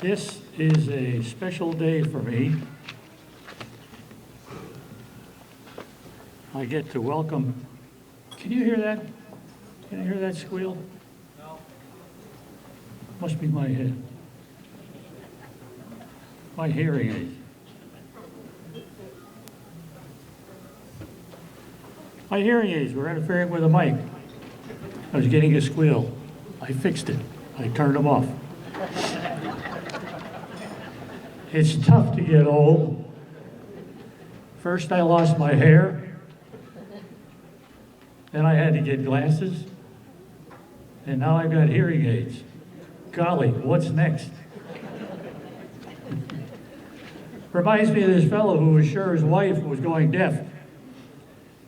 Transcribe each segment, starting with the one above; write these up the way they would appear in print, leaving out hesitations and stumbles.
This is a special day for me. I get to welcome, can you hear that? Can you hear that squeal? No. Must be my head. My hearing aid. My hearing aids were interfering with the mic. I was getting a squeal. I fixed it. I turned them off. It's tough to get old. First I lost my hair, then I had to get glasses, and now I've got hearing aids. Golly, what's next? Reminds me of this fellow who was sure his wife was going deaf.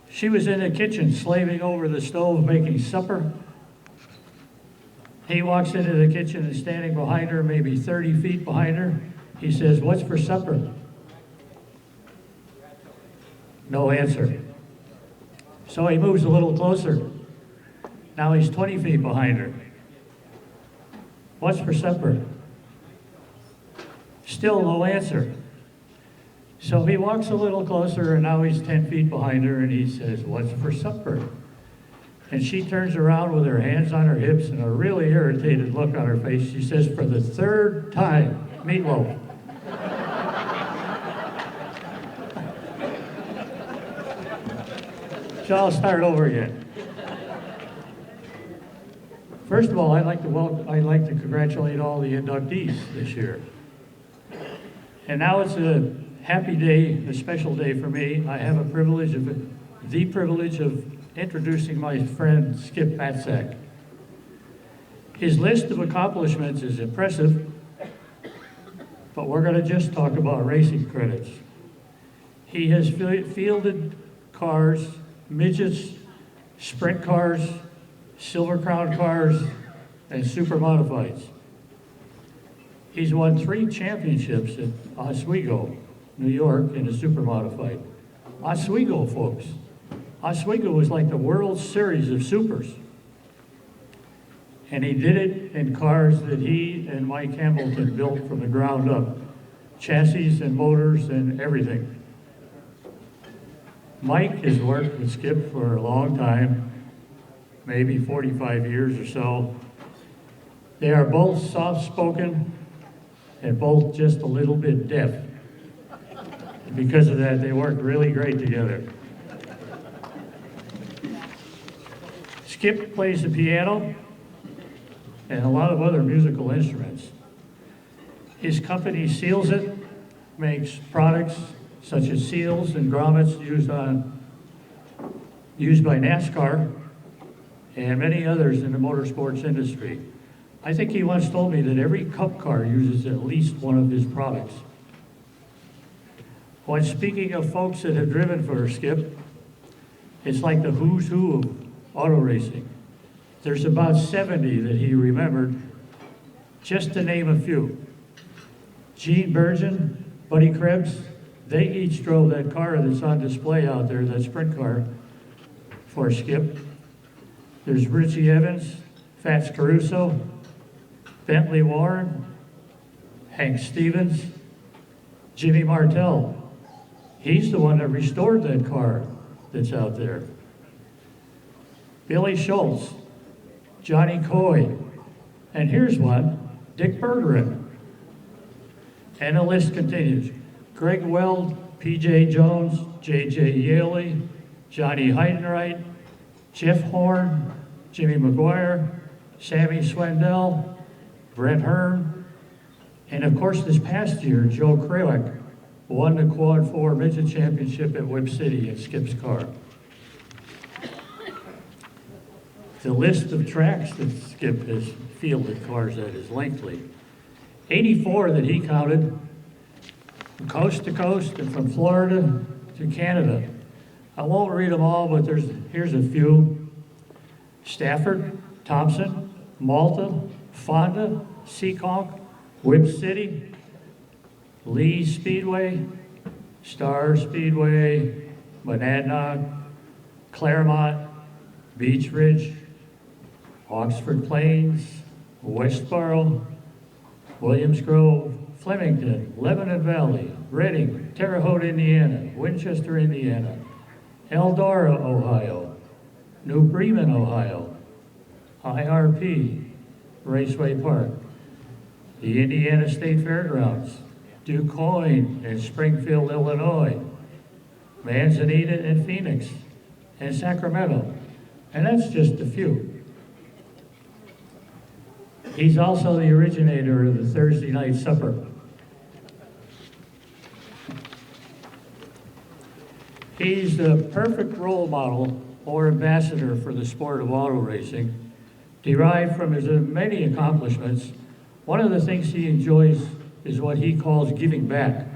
She was in the kitchen slaving over the stove making supper. He walks into the kitchen and standing behind her, maybe 30 feet behind her. He says, "What's for supper?" No answer. So he moves a little closer. Now he's 20 feet behind her. "What's for supper?" Still no answer. So he walks a little closer, and now he's 10 feet behind her, and he says, "What's for supper?" And she turns around with her hands on her hips and a really irritated look on her face. She says, for the third time, "Meatloaf." So I'll start over again. First of all, I'd like to congratulate all the inductees this year. And now it's a happy day, a special day for me. I have the privilege of introducing my friend Skip Matczak. His list of accomplishments is impressive, but we're going to just talk about racing credits. He has fielded cars, midgets, sprint cars, Silver Crown cars, and super modifieds. He's won 3 championships at Oswego, New York, in a super modified. Oswego, folks. Oswego was like the World Series of supers. And he did it in cars that he and Mike Hamilton built from the ground up. Chassis and motors and everything. Mike has worked with Skip for a long time, maybe 45 years or so. They are both soft-spoken and both just a little bit deaf. Because of that, they work really great together. Skip plays the piano and a lot of other musical instruments. His company Seals It makes products such as seals and grommets used by NASCAR and many others in the motorsports industry. I think he once told me that every cup car uses at least one of his products. When speaking of folks that have driven for Skip, it's like the who's who of auto racing. There's about 70 that he remembered, just to name a few. Gene Burgeon, Buddy Krebs, they each drove that car that's on display out there, that sprint car, for Skip. There's Richie Evans, Fats Caruso, Bentley Warren, Hank Stevens, Jimmy Martell. He's the one that restored that car that's out there. Billy Schultz, Johnny Coy, and here's one, Dick Bergeron. And the list continues. Greg Weld, P.J. Jones, J.J. Yaley, Johnny Heidenreich, Jeff Horn, Jimmy McGuire, Sammy Swindell, Brent Hearn, and of course this past year, Joe Krawick won the Quad 4 Midget Championship at Whip City in Skip's car. The list of tracks that Skip has fielded cars at is lengthy. 84 that he counted, from coast to coast and from Florida to Canada. I won't read them all, but here's a few. Stafford, Thompson, Malta, Fonda, Seekonk, Whip City, Lee Speedway, Star Speedway, Monadnock, Claremont, Beach Ridge, Oxford Plains, Westboro, Williams Grove, Flemington, Lebanon Valley, Reading, Terre Haute, Indiana, Winchester, Indiana, Eldora, Ohio, New Bremen, Ohio, IRP, Raceway Park, the Indiana State Fairgrounds, DuQuoin and Springfield, Illinois, Manzanita and Phoenix, and Sacramento. And that's just a few. He's also the originator of the Thursday night supper. He's the perfect role model or ambassador for the sport of auto racing. Derived from his many accomplishments, one of the things he enjoys is what he calls giving back.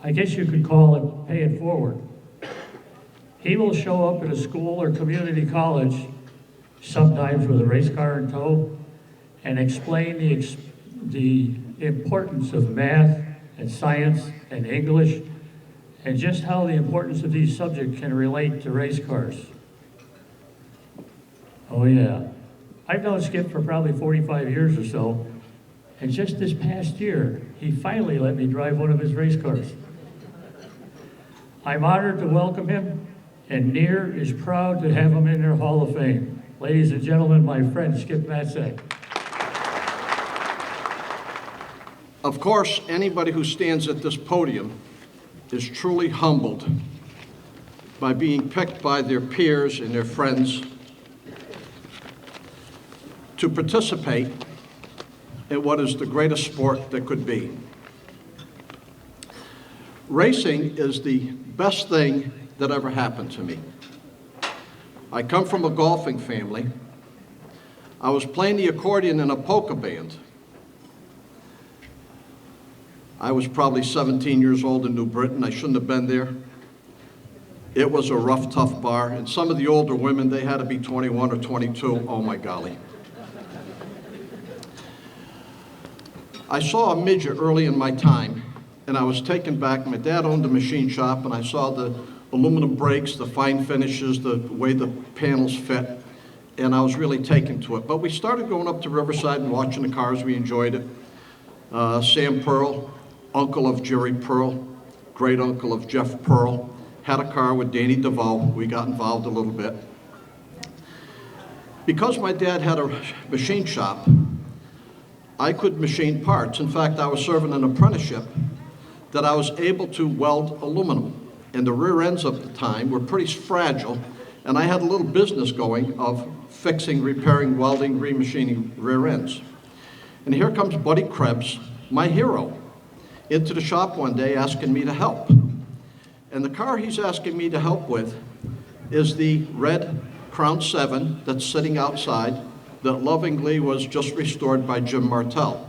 I guess you could call it pay it forward. He will show up at a school or community college, sometimes with a race car in tow, and explain the importance of math and science and English, and just how the importance of these subjects can relate to race cars. Oh yeah. I've known Skip for probably 45 years or so, and just this past year, he finally let me drive one of his race cars. I'm honored to welcome him, and NEAR is proud to have him in their Hall of Fame. Ladies and gentlemen, my friend Skip Matczak. Of course, anybody who stands at this podium is truly humbled by being picked by their peers and their friends to participate in what is the greatest sport that could be. Racing is the best thing that ever happened to me. I come from a golfing family. I was playing the accordion in a polka band. I was probably 17 years old in New Britain. I shouldn't have been there. It was a rough, tough bar, and some of the older women, they had to be 21 or 22. Oh my golly. I saw a midget early in my time, and I was taken back. My dad owned a machine shop, and I saw the aluminum brakes, the fine finishes, the way the panels fit, and I was really taken to it. But we started going up to Riverside and watching the cars. We enjoyed it. Sam Pearl, uncle of Jerry Pearl, great uncle of Jeff Pearl, had a car with Danny DeVoe. We got involved a little bit. Because my dad had a machine shop, I could machine parts. In fact, I was serving an apprenticeship that I was able to weld aluminum. And the rear ends of the time were pretty fragile, and I had a little business going of fixing, repairing, welding, remachining rear ends. And here comes Buddy Krebs, my hero, into the shop one day asking me to help. And the car he's asking me to help with is the red Crown 7 that's sitting outside that lovingly was just restored by Jim Martell.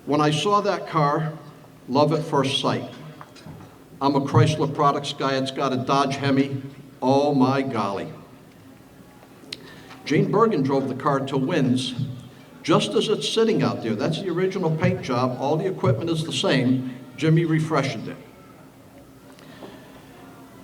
When I saw that car, love at first sight. I'm a Chrysler Products guy. It's got a Dodge Hemi. Oh my golly. Gene Bergen drove the car to Wins just as it's sitting out there. That's the original paint job. All the equipment is the same. Jimmy refreshened it.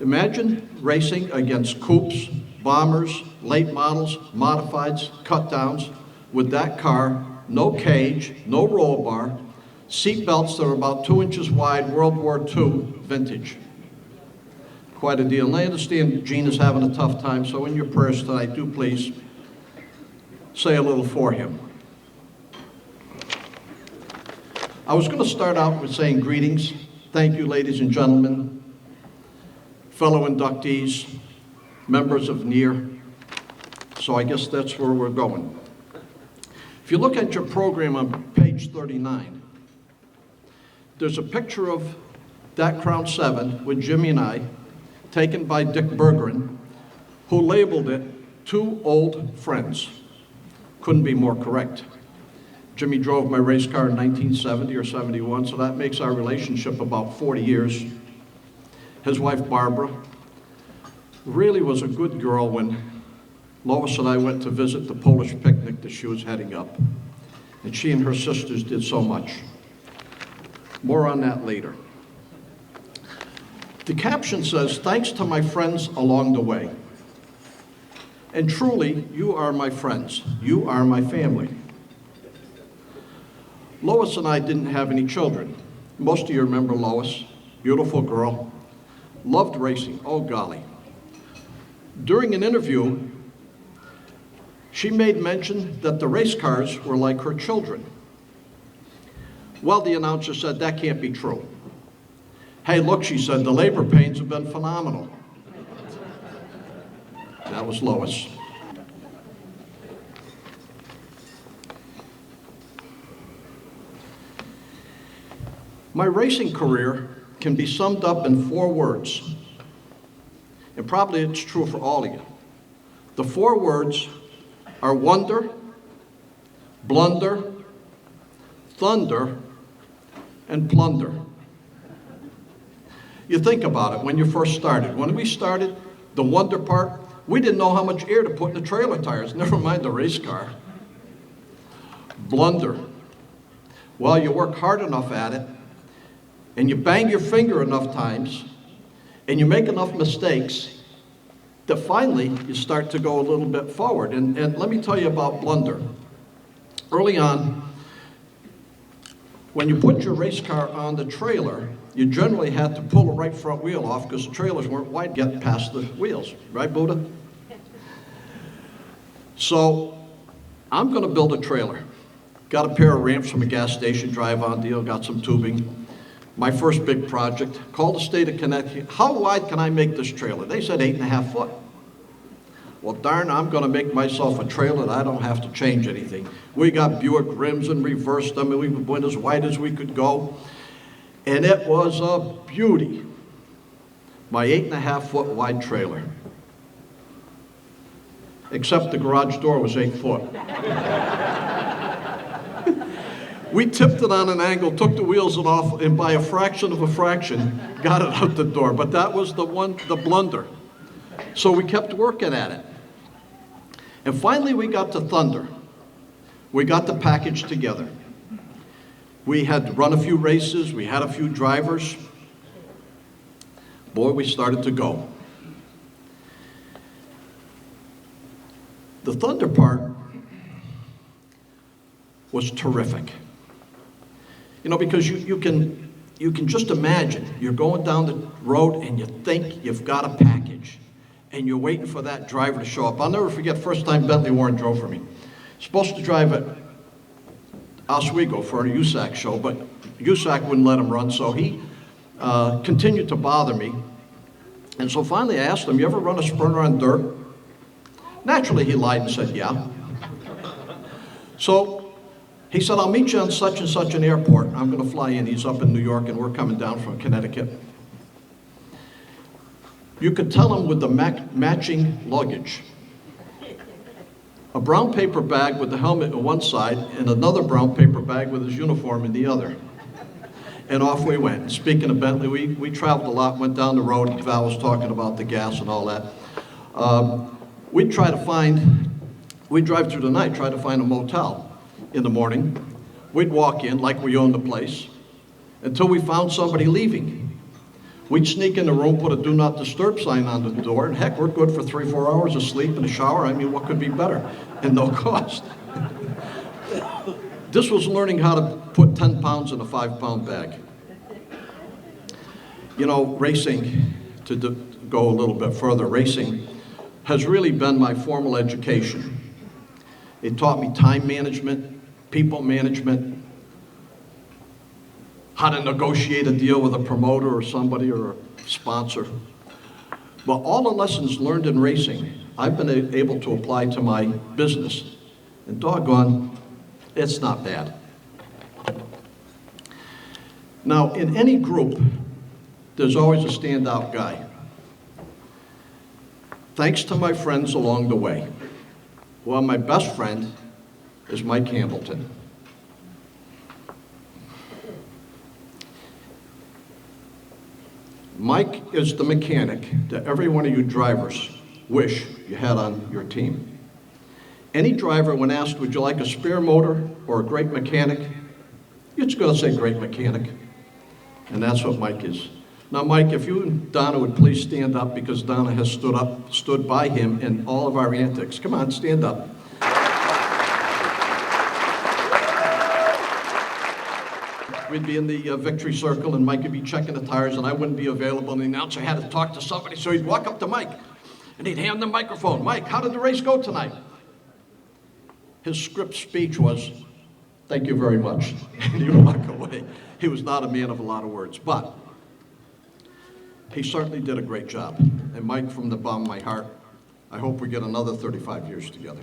Imagine racing against coupes, bombers, late models, modifieds, cut downs with that car, no cage, no roll bar, seat belts that are about 2 inches wide, World War II vintage. Quite a deal. And I understand Gene is having a tough time, so in your prayers tonight, do please say a little for him. I was going to start out with saying greetings. Thank you, ladies and gentlemen, fellow inductees, members of NEAR. So I guess that's where we're going. If you look at your program on page 39, there's a picture of that Crown 7 with Jimmy and I, taken by Dick Bergeron, who labeled it Two Old Friends. Couldn't be more correct. Jimmy drove my race car in 1970 or 71, so that makes our relationship about 40 years. His wife, Barbara, really was a good girl when Lois and I went to visit the Polish picnic that she was heading up. And she and her sisters did so much. More on that later. The caption says, "Thanks to my friends along the way." And truly, you are my friends. You are my family. Lois and I didn't have any children. Most of you remember Lois, beautiful girl, loved racing, oh golly. During an interview, she made mention that the race cars were like her children. Well, the announcer said, that can't be true. Hey, look, she said, the labor pains have been phenomenal. That was Lois. My racing career can be summed up in 4 words, and probably it's true for all of you. The 4 words are wonder, blunder, thunder, and plunder. You think about it when you first started. When we started, the wonder part, we didn't know how much air to put in the trailer tires, never mind the race car. Blunder. Well, you work hard enough at it, and you bang your finger enough times, and you make enough mistakes, that finally you start to go a little bit forward. And let me tell you about blunder. Early on, when you put your race car on the trailer, you generally had to pull the right front wheel off because the trailers weren't wide getting past the wheels. Right, Buddha? So I'm going to build a trailer. Got a pair of ramps from a gas station, drive-on deal, got some tubing. My first big project, called the state of Connecticut, how wide can I make this trailer? They said 8.5 foot. Well, darn, I'm gonna make myself a trailer that I don't have to change anything. We got Buick rims and reversed them, and we went as wide as we could go. And it was a beauty. My 8.5 foot wide trailer. Except the garage door was 8 foot. We tipped it on an angle, took the wheels off, and by a fraction of a fraction, got it out the door. But that was the blunder. So we kept working at it. And finally we got to thunder. We got the package together. We had run a few races, we had a few drivers. Boy, we started to go. The thunder part was terrific. You know, because you can just imagine, you're going down the road and you think you've got a package and you're waiting for that driver to show up. I'll never forget first time Bentley Warren drove for me. Supposed to drive at Oswego for a USAC show, but USAC wouldn't let him run, so he continued to bother me. And so finally I asked him, you ever run a sprinter on dirt? Naturally he lied and said, yeah. So he said, I'll meet you on such and such an airport. I'm going to fly in. He's up in New York, and we're coming down from Connecticut. You could tell him with the matching luggage. A brown paper bag with the helmet on one side, and another brown paper bag with his uniform in the other. And off we went. Speaking of Bentley, we traveled a lot, went down the road, and Val was talking about the gas and all that. We'd drive through the night, try to find a motel. In the morning, we'd walk in like we owned the place until we found somebody leaving. We'd sneak in the room, put a do not disturb sign on the door, and heck, we're good for 3-4 hours of sleep and a shower. I mean, what could be better? And no cost. This was learning how to put 10 pounds in a 5-pound bag. You know, racing, to go a little bit further, racing has really been my formal education. It taught me time management, people management, how to negotiate a deal with a promoter or somebody or a sponsor. But all the lessons learned in racing, I've been able to apply to my business. And doggone, it's not bad. Now, in any group, there's always a standout guy. Thanks to my friends along the way. Well, my best friend is Mike Hamilton. Mike is the mechanic that every one of you drivers wish you had on your team. Any driver, when asked, would you like a spare motor or a great mechanic? You're just going to say great mechanic. And that's what Mike is. Now, Mike, if you and Donna would please stand up, because Donna has stood by him in all of our antics. Come on, stand up. We'd be in the victory circle, and Mike would be checking the tires, and I wouldn't be available, and the announcer had to talk to somebody, so he'd walk up to Mike, and he'd hand the microphone. Mike, how did the race go tonight? His script speech was, "Thank you very much," and he would walk away. He was not a man of a lot of words, but he certainly did a great job. And Mike, from the bottom of my heart, I hope we get another 35 years together.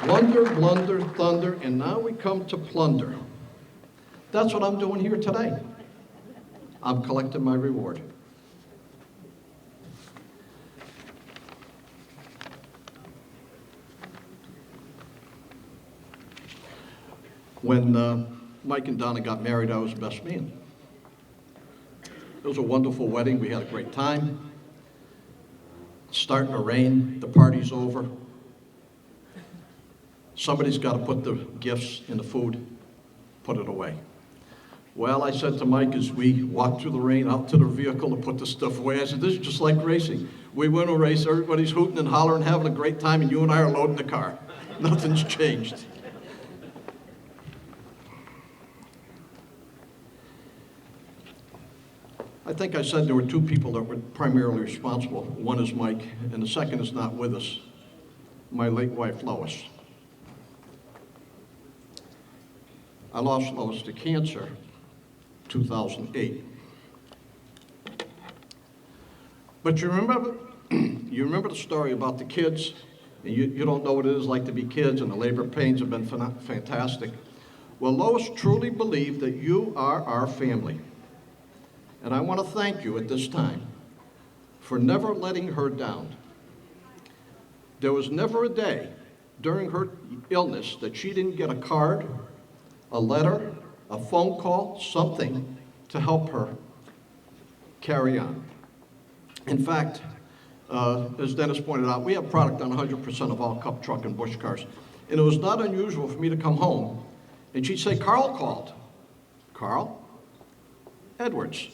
Blunder, blunder, thunder, and now we come to plunder. That's what I'm doing here today. I'm collecting my reward. When Mike and Donna got married, I was best man. It was a wonderful wedding. We had a great time. It's starting to rain. The party's over. Somebody's got to put the gifts in the food, put it away. Well, I said to Mike as we walked through the rain out to the vehicle to put the stuff away, I said, this is just like racing. We win a race, everybody's hooting and hollering, having a great time, and you and I are loading the car. Nothing's changed. I think I said there were two people that were primarily responsible. One is Mike, and the second is not with us, my late wife, Lois. I lost Lois to cancer 2008. But you remember the story about the kids, and you don't know what it is like to be kids, and the labor pains have been fantastic. Well, Lois truly believed that you are our family. And I want to thank you at this time for never letting her down. There was never a day during her illness that she didn't get a card, a letter, a phone call, something to help her carry on. In fact, as Dennis pointed out, we have product on 100% of all Cup truck and Bush cars. And it was not unusual for me to come home and she'd say, Carl called. Carl? Edwards.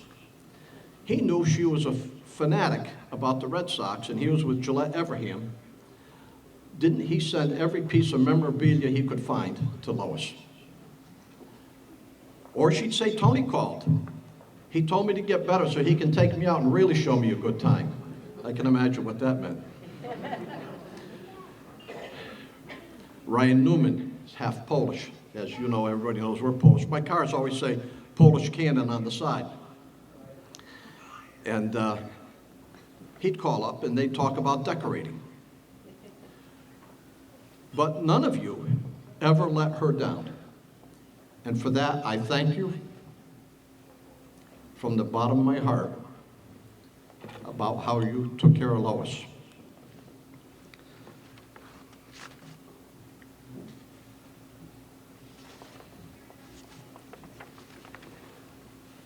He knew she was a fanatic about the Red Sox, and he was with Gillette Everham. Didn't he send every piece of memorabilia he could find to Lois? Or she'd say, Tony called. He told me to get better so he can take me out and really show me a good time. I can imagine what that meant. Ryan Newman is half Polish. As you know, everybody knows we're Polish. My cars always say Polish cannon on the side. And he'd call up and they'd talk about decorating. But none of you ever let her down. And for that, I thank you from the bottom of my heart about how you took care of Lois.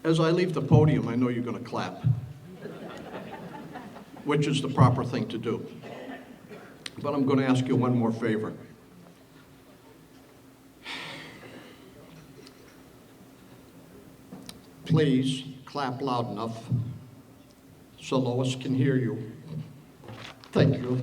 As I leave the podium, I know you're going to clap, which is the proper thing to do. But I'm going to ask you one more favor. Please clap loud enough so Lois can hear you. Thank you.